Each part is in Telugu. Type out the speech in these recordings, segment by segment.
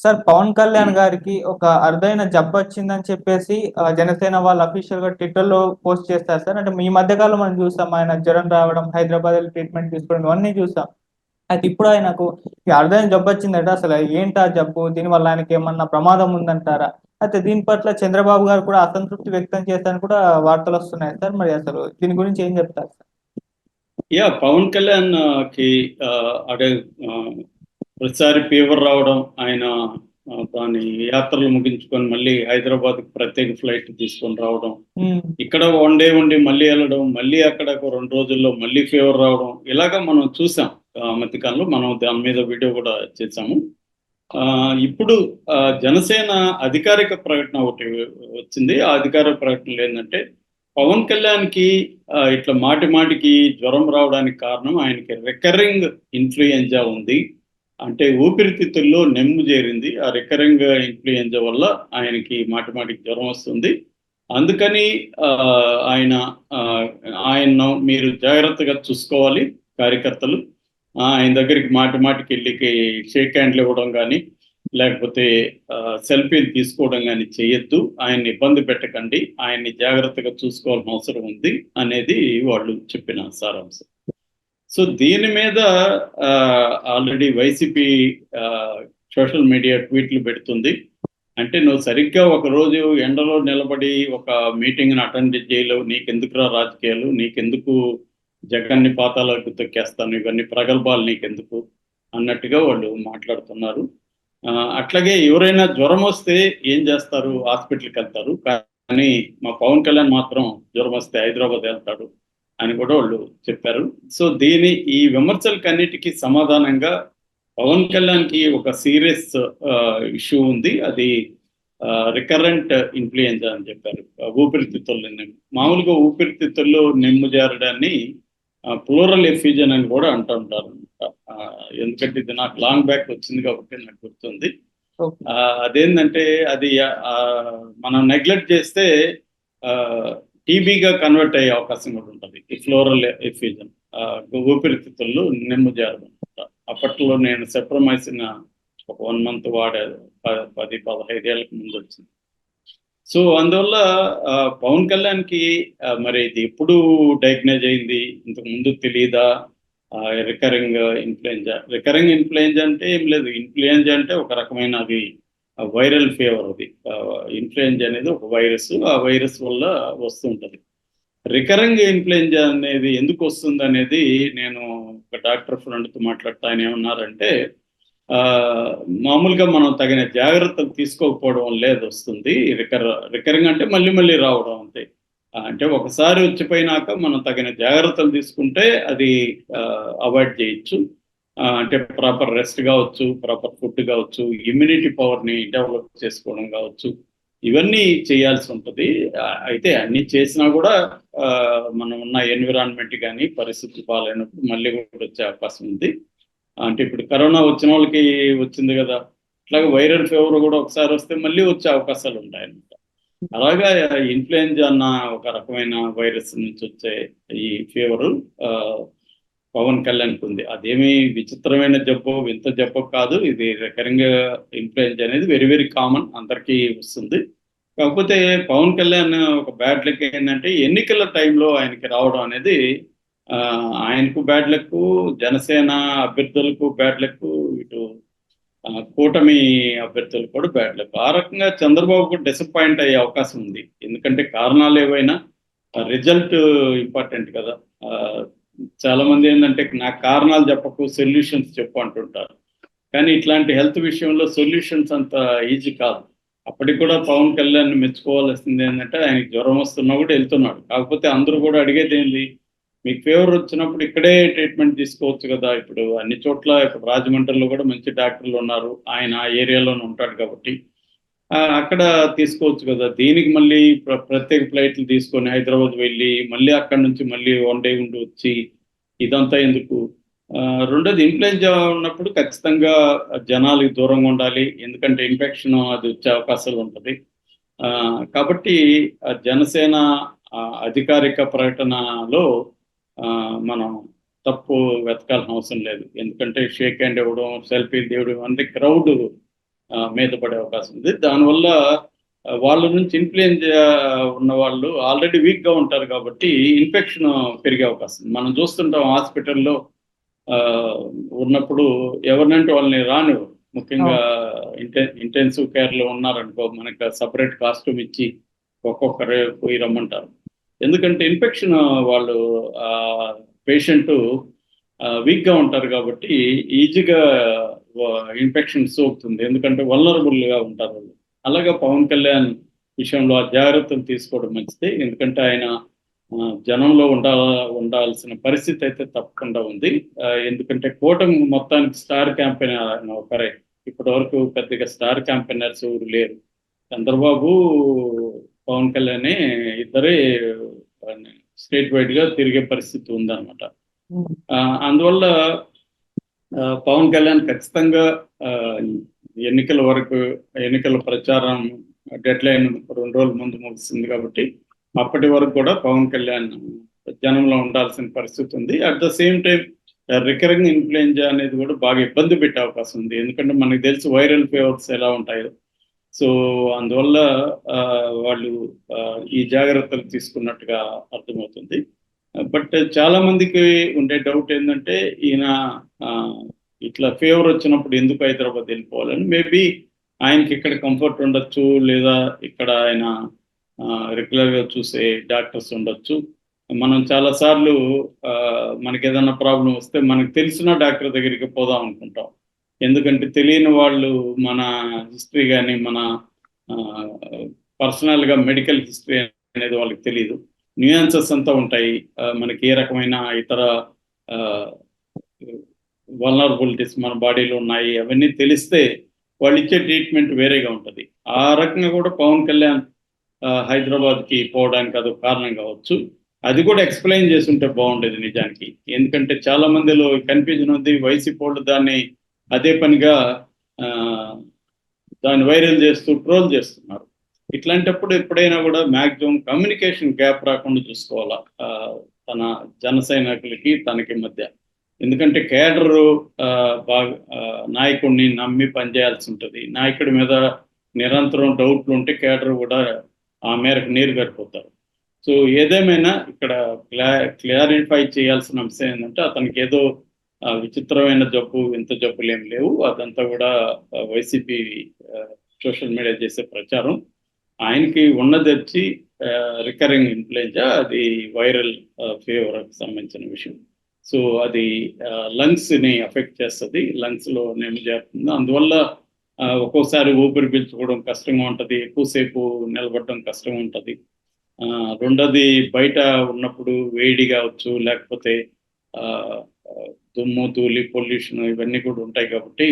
సార్ పవన్ కళ్యాణ్ గారికి ఒక అరుదైన జబ్బు వచ్చిందని చెప్పేసి జనసేన వాళ్ళు అఫీషియల్ గా ట్విట్టర్ లో పోస్ట్ చేస్తారు సార్. అంటే ఈ మధ్య కాలం మనం చూసాం ఆయన జ్వరం రావడం, హైదరాబాద్ ట్రీట్మెంట్ తీసుకోవడం ఇవన్నీ చూసాం. అయితే ఇప్పుడు ఆయనకు ఈ అరుదైన జబ్బు వచ్చిందట. అసలు ఏంటి ఆ జబ్బు? దీనివల్ల ఆయనకి ఏమన్నా ప్రమాదం ఉందంటారా? అయితే దీని పట్ల చంద్రబాబు గారు కూడా అసంతృప్తి వ్యక్తం చేశారని కూడా వార్తలు వస్తున్నాయి సార్. మరి అసలు దీని గురించి ఏం చెప్తారు సార్? పవన్ కళ్యాణ్ కి అదే ప్రతిసారి ఫీవర్ రావడం, ఆయన దాని యాత్రలు ముగించుకొని మళ్ళీ హైదరాబాద్ ప్రత్యేక ఫ్లైట్ తీసుకొని రావడం, ఇక్కడ వన్ డే ఉండి మళ్ళీ వెళ్ళడం, మళ్ళీ అక్కడ ఒక 2 రోజుల్లో మళ్ళీ ఫీవర్ రావడం, ఇలాగా మనం చూసాం. మధ్యకాలంలో మనం దాని మీద వీడియో కూడా చేసాము. ఇప్పుడు జనసేన అధికారిక ప్రకటన ఒకటి వచ్చింది. ఆ అధికారిక ప్రకటనలు ఏంటంటే, పవన్ కళ్యాణ్కి ఇట్లా మాటి మాటికి జ్వరం రావడానికి కారణం ఆయనకి రికరింగ్ ఇన్ఫ్లుయెంజా ఉంది. అంటే ఊపిరితిత్తుల్లో నెమ్ము చేరింది. ఆ రికరింగ్ ఇన్ఫ్లుయెంజా వల్ల ఆయనకి మాటి మాటికి జ్వరం వస్తుంది. అందుకని ఆయన్ను మీరు జాగ్రత్తగా చూసుకోవాలి కార్యకర్తలు. ఆయన దగ్గరికి మాటి మాటికి వెళ్ళి షేక్ హ్యాండ్లు ఇవ్వడం కానీ, లేకపోతే సెల్ఫీలు తీసుకోవడం కానీ చేయొద్దు. ఆయన్ని ఇబ్బంది పెట్టకండి, ఆయన్ని జాగ్రత్తగా చూసుకోవాల్సిన అవసరం ఉంది అనేది వాళ్ళు చెప్పిన సారాంశం. సో దీని మీద ఆల్రెడీ వైసీపీ సోషల్ మీడియా ట్వీట్లు పెడుతుంది. అంటే నువ్వు సరిగ్గా ఒక రోజు ఎండలో నిలబడి ఒక మీటింగ్ని అటెండ్ చేయలేవు, నీకెందుకురా రాజకీయాలు, నీకెందుకు జగన్ని పాతాలకు తొక్కేస్తాను, ఇవన్నీ ప్రగల్భాలు నీకెందుకు అన్నట్టుగా వాళ్ళు మాట్లాడుతున్నారు. అట్లాగే ఎవరైనా జ్వరం వస్తే ఏం చేస్తారు? హాస్పిటల్కి వెళ్తారు. కానీ మా పవన్ కళ్యాణ్ మాత్రం జ్వరం వస్తే హైదరాబాద్ వెళ్తాడు అని కూడా వాళ్ళు చెప్పారు. సో ఈ విమర్శలకన్నిటికీ సమాధానంగా పవన్ కళ్యాణ్కి ఒక సీరియస్ ఇష్యూ ఉంది. అది రికరెంట్ ఇన్ఫ్లుయెంజా అని చెప్పారు. ఊపిరితిత్తుల్లో మామూలుగా ఊపిరితిత్తుల్లో నెమ్ము జారడాన్ని ప్లూరల్ ఎఫ్యూజన్ అని కూడా అంటూ ఉంటారు. ఎందుకంటే ఇది నాకు లాంగ్ బ్యాక్ వచ్చింది కాబట్టి నాకు గుర్తుంది. అదేంటంటే అది మనం నెగ్లెక్ట్ చేస్తే టీబీగా కన్వర్ట్ అయ్యే అవకాశం కూడా ఉంటుంది. ఈ ఫ్లోరల్ ఎఫ్యూజన్ ఊపిరితిత్తుల్లో నెమ్ము జారడం. అప్పట్లో నేను సెప్రమైసిన్ ఒక 1 month వాడాను, 10-15 ఏళ్ళకి ముందు వచ్చింది. సో అందువల్ల పవన్ కళ్యాణ్కి మరి ఇది ఎప్పుడు డయాగ్నైజ్ అయింది, ఇంతకు ముందు తెలియదా? రికరింగ్ ఇన్ఫ్లుయెంజా అంటే ఏం లేదు. ఇన్ఫ్లుయెంజా అంటే ఒక రకమైన అది వైరల్ ఫీవర్. అది ఇన్ఫ్లుయెంజా అనేది ఒక వైరస్, ఆ వైరస్ వల్ల వస్తుంటుంది. రికరింగ్ ఇన్ఫ్లుయెంజా అనేది ఎందుకు వస్తుంది అనేది నేను ఒక డాక్టర్ ఫ్రెండ్తో మాట్లాడుతూ ఆయన ఏమన్నారంటే, మామూలుగా మనం తగిన జాగ్రత్తలు తీసుకోకపోవడం లేదు వస్తుంది. రికరింగ్ అంటే మళ్ళీ మళ్ళీ రావడం అంతే. అంటే ఒకసారి వచ్చిపోయినాక మనం తగిన జాగ్రత్తలు తీసుకుంటే అది అవాయిడ్ చేయొచ్చు. అంటే ప్రాపర్ రెస్ట్ కావచ్చు, ప్రాపర్ ఫుడ్ కావచ్చు, ఇమ్యూనిటీ పవర్ని డెవలప్ చేసుకోవడం కావచ్చు, ఇవన్నీ చేయాల్సి ఉంటుంది. అయితే అన్ని చేసినా కూడా మనం ఉన్న ఎన్విరాన్మెంట్ కానీ పరిస్థితి బాగాలేనప్పుడు మళ్ళీ కూడా వచ్చే అవకాశం ఉంది. అంటే ఇప్పుడు కరోనా వచ్చిన వాళ్ళకి వచ్చింది కదా, అట్లాగే వైరల్ ఫీవర్ కూడా ఒకసారి వస్తే మళ్ళీ వచ్చే అవకాశాలు ఉంటాయన్నమాట. అలాగా ఇన్ఫ్లుయెంజా అన్న ఒక రకమైన వైరస్ నుంచి వచ్చే ఈ ఫీవరు పవన్ కళ్యాణ్కి ఉంది. అదేమి విచిత్రమైన జబ్బు, వింత జబ్బు కాదు. ఇది రికరింగ్ ఇన్ఫ్లుయెంజా అనేది వెరీ వెరీ కామన్, అందరికీ వస్తుంది. కాకపోతే పవన్ కళ్యాణ్ ఒక బ్యాడ్ లక్ ఏంటంటే ఎన్నికల టైంలో ఆయనకి రావడం అనేది ఆయనకు బ్యాడ్ లక్, జనసేన అభ్యర్థులకు బ్యాడ్ లక్, ఇటు కూటమి అభ్యర్థులకు కూడా బ్యాడ్ లక్. ఆ రకంగా చంద్రబాబుకు డిసప్పాయింట్ అయ్యే అవకాశం ఉంది. ఎందుకంటే కారణాలు ఏవైనా రిజల్ట్ ఇంపార్టెంట్ కదా. చాలా మంది ఏంటంటే నాకు కారణాలు చెప్పకు, సొల్యూషన్స్ చెప్పు అంటుంటారు. కానీ ఇట్లాంటి హెల్త్ విషయంలో సొల్యూషన్స్ అంత ఈజీ కాదు. అప్పటికి కూడా పవన్ కళ్యాణ్ మెచ్చుకోవాల్సింది ఏంటంటే ఆయనకి జ్వరం వస్తున్నా కూడా వెళ్తున్నాడు. కాకపోతే అందరూ కూడా అడిగేది ఏంటి, మీకు ఫీవర్ వచ్చినప్పుడు ఇక్కడే ట్రీట్మెంట్ తీసుకోవచ్చు కదా. ఇప్పుడు అన్ని చోట్ల, ఇప్పుడు రాజమండ్రిలో కూడా మంచి డాక్టర్లు ఉన్నారు, ఆయన ఆ ఏరియాలోనే ఉంటాడు కాబట్టి అక్కడ తీసుకోవచ్చు కదా. దీనికి మళ్ళీ ప్రత్యేక ఫ్లైట్లు తీసుకొని హైదరాబాద్ వెళ్ళి మళ్ళీ అక్కడి నుంచి మళ్ళీ 1 day ఉండి వచ్చి ఇదంతా ఎందుకు? రెండోది ఇన్ఫ్లుయెంజా ఉన్నప్పుడు ఖచ్చితంగా జనాలకి దూరంగా ఉండాలి, ఎందుకంటే ఇన్ఫెక్షన్ అది వచ్చే అవకాశాలు ఉంటుంది. కాబట్టి జనసేన అధికారిక ప్రకటనలో మనం తప్పు వెతకాల్సిన అవసరం లేదు. ఎందుకంటే షేక్ హ్యాండ్ ఇవ్వడం, సెల్ఫీలు తీయడం అంటే క్రౌడ్ మీద పడే అవకాశం ఉంది. దానివల్ల వాళ్ళ నుంచి ఇన్ఫ్లుయెంజా ఉన్న వాళ్ళు ఆల్రెడీ వీక్గా ఉంటారు కాబట్టి ఇన్ఫెక్షన్ పెరిగే అవకాశం ఉంది. మనం చూస్తుంటాం హాస్పిటల్లో ఉన్నప్పుడు ఎవరినంటే వాళ్ళని రానివ్వరు. ముఖ్యంగా ఇంటెన్సివ్ కేర్లో ఉన్నారనుకో, మనకు సపరేట్ కాస్ట్యూమ్ ఇచ్చి ఒక్కొక్కరే పోయి రమ్మంటారు. ఎందుకంటే ఇన్ఫెక్షన్ వాళ్ళు పేషెంట్ వీక్గా ఉంటారు కాబట్టి ఈజీగా ఇన్ఫెక్షన్ సోకుతుంది. ఎందుకంటే వల్నరబుల్గా ఉంటారు వాళ్ళు. అలాగే పవన్ కళ్యాణ్ విషయంలో ఆ జాగ్రత్తలు తీసుకోవడం మంచిది. ఎందుకంటే ఆయన జనంలో ఉండాల్సిన పరిస్థితి అయితే తప్పకుండా ఉంది. ఎందుకంటే కూటమి మొత్తానికి స్టార్ క్యాంపెయినర్ ఒకరే. ఇప్పటి వరకు పెద్దగా స్టార్ క్యాంపెయినర్స్ ఎవరు లేరు. చంద్రబాబు, పవన్ కళ్యాణ్ ఇద్దరే స్టేట్ వైడ్ గా తిరిగే పరిస్థితి ఉందన్నమాట. అందువల్ల పవన్ కళ్యాణ్ ఖచ్చితంగా ఎన్నికల వరకు, ఎన్నికల ప్రచారం డెడ్ లైన్ 2 రోజుల ముందు ముగిసింది కాబట్టి అప్పటి వరకు కూడా పవన్ కళ్యాణ్ జనంలో ఉండాల్సిన పరిస్థితి ఉంది. At the same time recurring influenza అనేది కూడా బాగా ఇబ్బంది పెట్టే అవకాశం ఉంది. ఎందుకంటే మనకు తెలుసు వైరల్ ఫీవర్స్ ఎలా ఉంటాయో. సో అందువల్ల వాళ్ళు ఈ జాగ్రత్తలు తీసుకున్నట్టుగా అర్థమవుతుంది. బట్ చాలా మందికి ఉండే డౌట్ ఏంటంటే, ఈయన ఇట్లా ఫీవర్ వచ్చినప్పుడు ఎందుకు హైదరాబాద్ వెళ్ళిపోవాలని. మేబీ ఆయనకి ఇక్కడ కంఫర్ట్ ఉండొచ్చు, లేదా ఇక్కడ ఆయన రెగ్యులర్గా చూసే డాక్టర్స్ ఉండొచ్చు. మనం చాలాసార్లు మనకి ఏదైనా ప్రాబ్లం వస్తే మనకు తెలిసిన డాక్టర్ దగ్గరికి పోదాం అనుకుంటాం. ఎందుకంటే తెలియని వాళ్ళు మన హిస్టరీ కానీ, మన పర్సనల్గా మెడికల్ హిస్టరీ అనేది వాళ్ళకి తెలియదు. న్యూయాన్సెస్ అంతా ఉంటాయి. మనకి ఏ రకమైన ఇతర వల్నరబిలిటీస్ మన బాడీలో ఉన్నాయి అవన్నీ తెలిస్తే వాళ్ళు ఇచ్చే ట్రీట్మెంట్ వేరేగా ఉంటుంది. ఆ రకంగా కూడా పవన్ కళ్యాణ్ హైదరాబాద్కి పోవడానికి అదొక కారణం కావచ్చు. అది కూడా ఎక్స్ప్లెయిన్ చేసి ఉంటే బాగుండేది నిజానికి. ఎందుకంటే చాలా మందిలో కన్ఫ్యూజన్ ఉంది. వైసీపీ వాళ్ళు దాన్ని అదే పనిగా దాన్ని వైరల్ చేస్తూ ట్రోల్ చేస్తున్నారు. ఇట్లాంటప్పుడు ఎప్పుడైనా కూడా మ్యాక్సిమం కమ్యూనికేషన్ గ్యాప్ రాకుండా చూసుకోవాలా తన జన సైనికులకి తనకి మధ్య. ఎందుకంటే కేడరు బాగా నాయకుడిని నమ్మి పనిచేయాల్సి ఉంటుంది. నాయకుడి మీద నిరంతరం డౌట్లు ఉంటే కేడర్ కూడా ఆ మేరకు నీరు గడిపోతారు. సో ఏదేమైనా ఇక్కడ క్లారిఫై చేయాల్సిన అంశం ఏంటంటే, అతనికి ఏదో విచిత్రమైన జబ్బు, ఇంత జబ్బులు ఏం లేవు. అదంతా కూడా వైసీపీ సోషల్ మీడియా చేసే ప్రచారం. ఆయనకి ఉన్నది వచ్చి రికరింగ్ ఇన్ఫ్లుయెంజా, అది వైరల్ ఫీవర్కి సంబంధించిన విషయం. సో అది లంగ్స్ని అఫెక్ట్ చేస్తుంది, లంగ్స్లో నేమ్ చేస్తుంది. అందువల్ల ఒక్కోసారి ఊపిరి పీల్చుకోవడం కష్టంగా ఉంటుంది, ఎక్కువసేపు నిలబడడం కష్టంగా ఉంటుంది. రెండోది బయట ఉన్నప్పుడు వేడి కావచ్చు, లేకపోతే దుమ్ము, ధూళి, పొల్యూషన్ ఇవన్నీ కూడా ఉంటాయి కాబట్టి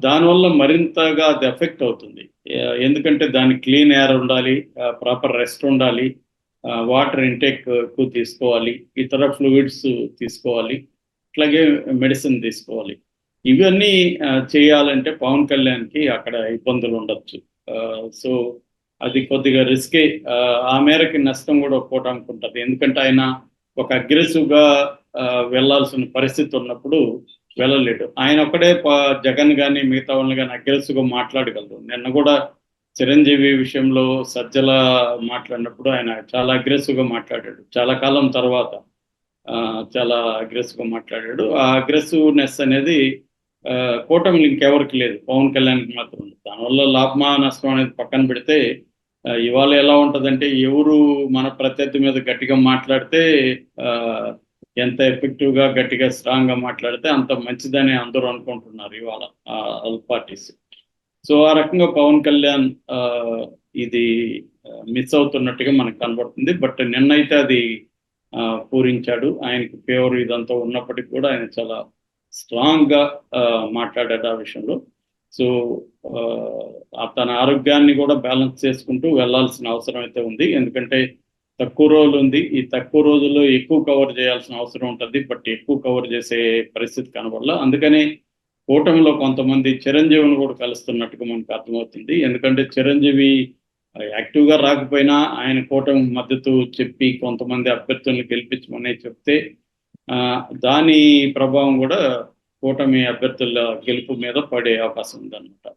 దానివల్ల మరింతగా అది ఎఫెక్ట్ అవుతుంది. ఎందుకంటే దానికి క్లీన్ ఎయిర్ ఉండాలి, ప్రాపర్ రెస్ట్ ఉండాలి, వాటర్ ఇంటేక్ ఎక్కువ తీసుకోవాలి, ఇతర ఫ్లూయిడ్స్ తీసుకోవాలి, అట్లాగే మెడిసిన్ తీసుకోవాలి. ఇవన్నీ చేయాలంటే పవన్ కళ్యాణ్కి అక్కడ ఇబ్బందులు ఉండొచ్చు. సో అది కొద్దిగా రిస్కే. ఆ మేరకి నష్టం కూడా ఒప్పుకోవడానికి ఉంటుంది. ఎందుకంటే ఆయన ఒక అగ్రెసివ్గా వెళ్ళాల్సిన పరిస్థితి ఉన్నప్పుడు వెళ్ళలేడు. ఆయన ఒక్కడే జగన్ కానీ మిగతా వాళ్ళని కానీ అగ్రెసివ్గా మాట్లాడగలరు. నిన్న కూడా చిరంజీవి విషయంలో సజ్జల మాట్లాడినప్పుడు ఆయన చాలా అగ్రెసివ్గా మాట్లాడాడు. చాలా కాలం తర్వాత చాలా అగ్రెసివ్గా మాట్లాడాడు. ఆ అగ్రెసివ్నెస్ అనేది కూటమికి ఇంకెవరికి లేదు, పవన్ కళ్యాణ్కి మాత్రం ఉంది. దానివల్ల లాభమా నష్టం అనేది పక్కన పెడితే ఇవాళ ఎలా ఉంటుందంటే, ఎవరు మన ప్రత్యర్థి మీద గట్టిగా మాట్లాడితే, ఎంత ఎఫెక్టివ్గా గట్టిగా స్ట్రాంగ్గా మాట్లాడితే అంత మంచిదని అందరూ అనుకుంటున్నారు ఇవాళ ఆల్ పార్టీస్. సో ఆ రకంగా పవన్ కళ్యాణ్ ఇది మిస్ అవుతున్నట్టుగా మనకు కనబడుతుంది. బట్ నిన్నైతే అది పూరించాడు. ఆయనకి ఫేవర్ ఇదంతా ఉన్నప్పటికీ కూడా ఆయన చాలా స్ట్రాంగ్గా మాట్లాడాడు ఆ విషయంలో. సో తన ఆరోగ్యాన్ని కూడా బ్యాలెన్స్ చేసుకుంటూ వెళ్లాల్సిన అవసరం అయితే ఉంది. ఎందుకంటే తక్కువ రోజులు ఉంది. ఈ తక్కువ రోజుల్లో ఎక్కువ కవర్ చేయాల్సిన అవసరం ఉంటుంది. బట్ ఎక్కువ కవర్ చేసే పరిస్థితి కనబడలా. అందుకని కూటమిలో కొంతమంది చిరంజీవిని కూడా కలుస్తున్నట్టుగా మనకు అర్థమవుతుంది. ఎందుకంటే చిరంజీవి యాక్టివ్గా రాకపోయినా ఆయన కూటమి మద్దతు చెప్పి కొంతమంది అభ్యర్థులను గెలిపించమని చెప్తే దాని ప్రభావం కూడా కూటమి అభ్యర్థుల గెలుపు మీద పడే అవకాశం ఉందన్నమాట.